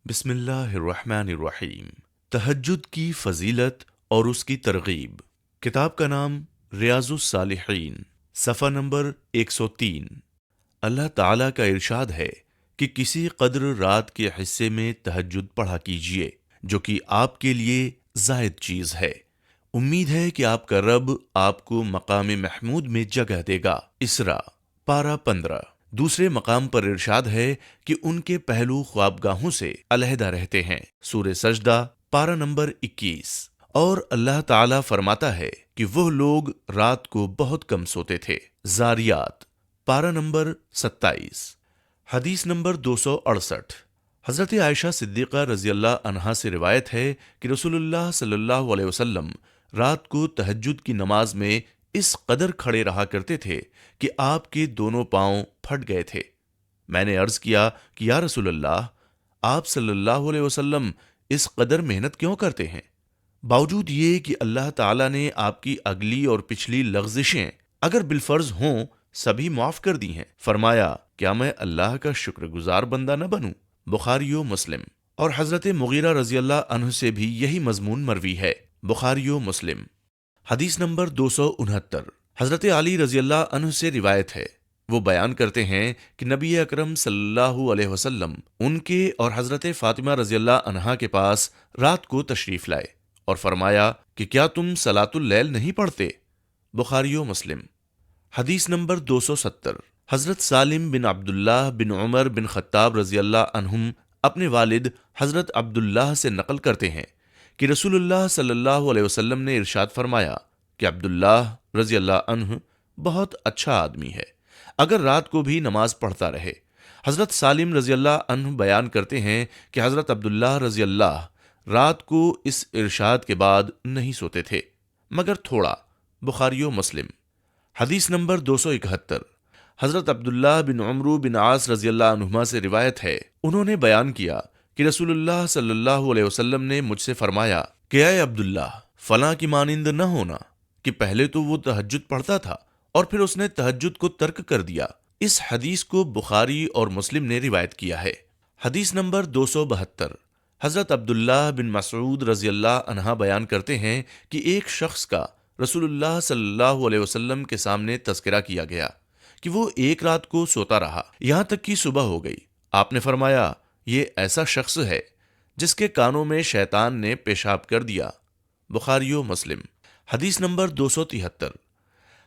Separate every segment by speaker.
Speaker 1: بسم اللہ الرحمن الرحیم۔ تہجد کی فضیلت اور اس کی ترغیب۔ کتاب کا نام ریاض الصالحین، صفحہ نمبر 103۔ اللہ تعالیٰ کا ارشاد ہے کہ کسی قدر رات کے حصے میں تہجد پڑھا کیجیے جو کہ آپ کے لیے زائد چیز ہے۔ امید ہے کہ آپ کا رب آپ کو مقام محمود میں جگہ دے گا۔ اسراء پارہ 15۔ دوسرے مقام پر ارشاد ہے کہ ان کے پہلو خوابگاہوں سے علیحدہ رہتے ہیں۔ سورہ سجدہ پارہ نمبر 21۔ اور اللہ تعالیٰ فرماتا ہے کہ وہ لوگ رات کو بہت کم سوتے تھے۔ زاریات پارہ نمبر 27۔ حدیث نمبر 268۔ حضرت عائشہ صدیقہ رضی اللہ عنہا سے روایت ہے کہ رسول اللہ صلی اللہ علیہ وسلم رات کو تہجد کی نماز میں اس قدر کھڑے رہا کرتے تھے کہ آپ کے دونوں پاؤں پھٹ گئے تھے۔ میں نے عرض کیا کہ یا رسول اللہ، آپ صلی اللہ علیہ وسلم اس قدر محنت کیوں کرتے ہیں؟ باوجود یہ کہ اللہ تعالیٰ نے آپ کی اگلی اور پچھلی لغزشیں اگر بالفرض ہوں سبھی معاف کر دی ہیں۔ فرمایا، کیا میں اللہ کا شکر گزار بندہ نہ بنوں؟ بخاری و مسلم۔ اور حضرت مغیرہ رضی اللہ عنہ سے بھی یہی مضمون مروی ہے۔ بخاری و مسلم۔ حدیث نمبر 269۔ حضرت علی رضی اللہ عنہ سے روایت ہے، وہ بیان کرتے ہیں کہ نبی اکرم صلی اللہ علیہ وسلم ان کے اور حضرت فاطمہ رضی اللہ عنہا کے پاس رات کو تشریف لائے اور فرمایا کہ کیا تم صلاۃ اللیل نہیں پڑھتے؟ بخاری و مسلم۔ حدیث نمبر 270۔ حضرت سالم بن عبداللہ بن عمر بن خطاب رضی اللہ عنہم اپنے والد حضرت عبداللہ سے نقل کرتے ہیں کہ رسول اللہ صلی اللہ علیہ وسلم نے ارشاد فرمایا کہ عبداللہ رضی اللہ عنہ بہت اچھا آدمی ہے، اگر رات کو بھی نماز پڑھتا رہے۔ حضرت سالم رضی اللہ عنہ بیان کرتے ہیں کہ حضرت عبداللہ رضی اللہ رات کو اس ارشاد کے بعد نہیں سوتے تھے مگر تھوڑا۔ بخاری و مسلم۔ حدیث نمبر 271۔ حضرت عبداللہ بن عمرو بن عاص رضی اللہ عنہما سے روایت ہے، انہوں نے بیان کیا کہ رسول اللہ صلی اللہ علیہ وسلم نے مجھ سے فرمایا کہ اے عبداللہ، فلاں کی مانند نہ ہونا کہ پہلے تو وہ تہجد پڑھتا تھا اور پھر اس نے تہجد کو ترک کر دیا۔ اس حدیث کو بخاری اور مسلم نے روایت کیا ہے۔ حدیث نمبر 272۔ حضرت عبداللہ بن مسعود رضی اللہ عنہ بیان کرتے ہیں کہ ایک شخص کا رسول اللہ صلی اللہ علیہ وسلم کے سامنے تذکرہ کیا گیا کہ وہ ایک رات کو سوتا رہا یہاں تک کہ صبح ہو گئی۔ آپ نے فرمایا، یہ ایسا شخص ہے جس کے کانوں میں شیطان نے پیشاب کر دیا۔ بخاری و مسلم۔ حدیث نمبر 273۔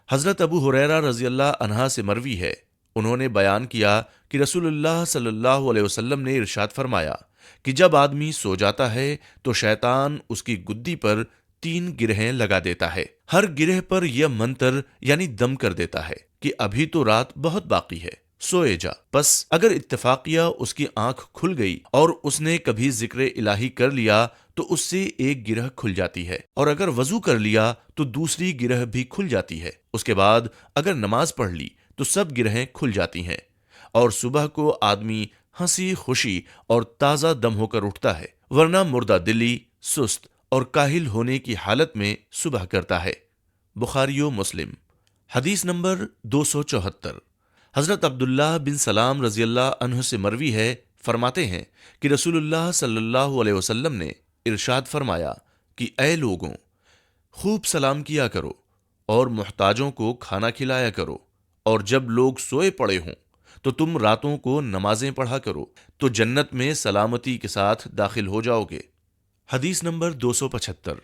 Speaker 1: حضرت ابو ہریرہ رضی اللہ عنہ سے مروی ہے، انہوں نے بیان کیا کہ رسول اللہ صلی اللہ علیہ وسلم نے ارشاد فرمایا کہ جب آدمی سو جاتا ہے تو شیطان اس کی گدی پر 3 گرہیں لگا دیتا ہے، ہر گرہ پر یہ منتر یعنی دم کر دیتا ہے کہ ابھی تو رات بہت باقی ہے، سوئے جا۔ پس اگر اتفاقیہ اس کی آنکھ کھل گئی اور اس نے کبھی ذکر الہی کر لیا تو اس سے ایک گرہ کھل جاتی ہے، اور اگر وضو کر لیا تو دوسری گرہ بھی کھل جاتی ہے۔ اس کے بعد اگر نماز پڑھ لی تو سب گرہیں کھل جاتی ہیں، اور صبح کو آدمی ہنسی خوشی اور تازہ دم ہو کر اٹھتا ہے، ورنہ مردہ دلی، سست اور کاہل ہونے کی حالت میں صبح کرتا ہے۔ بخاری و مسلم۔ حدیث نمبر 274۔ حضرت عبداللہ بن سلام رضی اللہ عنہ سے مروی ہے، فرماتے ہیں کہ رسول اللہ صلی اللہ علیہ وسلم نے ارشاد فرمایا کہ اے لوگوں، خوب سلام کیا کرو اور محتاجوں کو کھانا کھلایا کرو، اور جب لوگ سوئے پڑے ہوں تو تم راتوں کو نمازیں پڑھا کرو تو جنت میں سلامتی کے ساتھ داخل ہو جاؤ گے۔ حدیث نمبر 275۔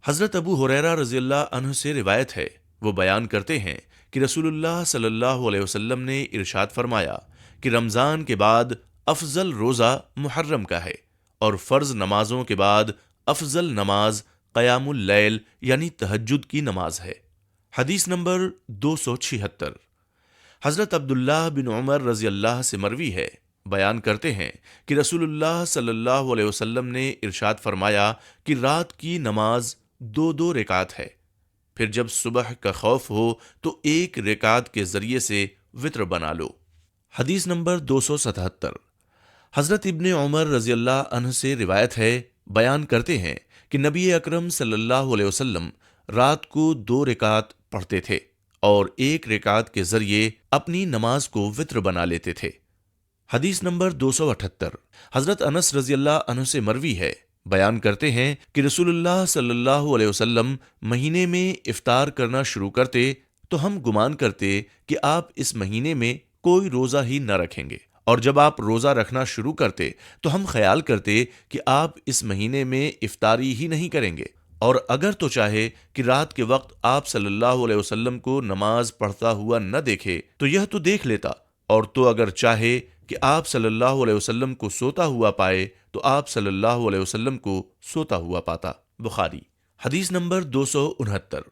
Speaker 1: حضرت ابو ہریرہ رضی اللہ عنہ سے روایت ہے، وہ بیان کرتے ہیں کہ رسول اللہ صلی اللہ علیہ وسلم نے ارشاد فرمایا کہ رمضان کے بعد افضل روزہ محرم کا ہے، اور فرض نمازوں کے بعد افضل نماز قیام اللیل یعنی تہجد کی نماز ہے۔ حدیث نمبر 276۔ حضرت عبداللہ بن عمر رضی اللہ سے مروی ہے، بیان کرتے ہیں کہ رسول اللہ صلی اللہ علیہ وسلم نے ارشاد فرمایا کہ رات کی نماز 2 رکعت ہے، پھر جب صبح کا خوف ہو تو 1 رکعت کے ذریعے سے وتر بنا لو۔ حدیث نمبر 277۔ حضرت ابن عمر رضی اللہ عنہ سے روایت ہے، بیان کرتے ہیں کہ نبی اکرم صلی اللہ علیہ وسلم رات کو 2 رکعت پڑھتے تھے اور 1 رکعت کے ذریعے اپنی نماز کو وتر بنا لیتے تھے۔ حدیث نمبر 278، حضرت انس رضی اللہ عنہ سے مروی ہے، بیان کرتے ہیں کہ رسول اللہ صلی اللہ علیہ وسلم مہینے میں افطار کرنا شروع کرتے تو ہم گمان کرتے کہ آپ اس مہینے میں کوئی روزہ ہی نہ رکھیں گے، اور جب آپ روزہ رکھنا شروع کرتے تو ہم خیال کرتے کہ آپ اس مہینے میں افطاری ہی نہیں کریں گے، اور اگر تو چاہے کہ رات کے وقت آپ صلی اللہ علیہ وسلم کو نماز پڑھتا ہوا نہ دیکھے تو یہ تو دیکھ لیتا، اور تو اگر چاہے کہ آپ صلی اللہ علیہ وسلم کو سوتا ہوا پائے تو آپ صلی اللہ علیہ وسلم کو سوتا ہوا پاتا۔ بخاری۔ حدیث نمبر 269،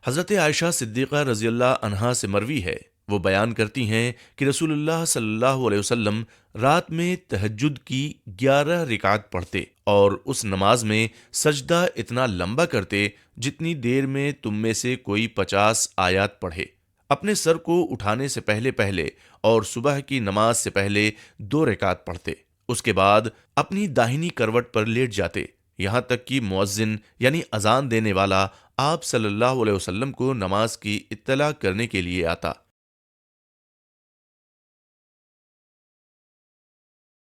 Speaker 1: حضرت عائشہ صدیقہ رضی اللہ عنہا سے مروی ہے، وہ بیان کرتی ہیں کہ رسول اللہ صلی اللہ علیہ وسلم رات میں تہجد کی 11 رکعت پڑھتے اور اس نماز میں سجدہ اتنا لمبا کرتے جتنی دیر میں تم میں سے کوئی 50 آیات پڑھے، اپنے سر کو اٹھانے سے پہلے پہلے اور صبح کی نماز سے پہلے 2 رکعت پڑھتے، اس کے بعد اپنی داہنی کروٹ پر لیٹ جاتے، یہاں تک کہ مؤذن یعنی اذان دینے والا آپ صلی اللہ علیہ وسلم کو نماز کی اطلاع کرنے کے لیے آتا۔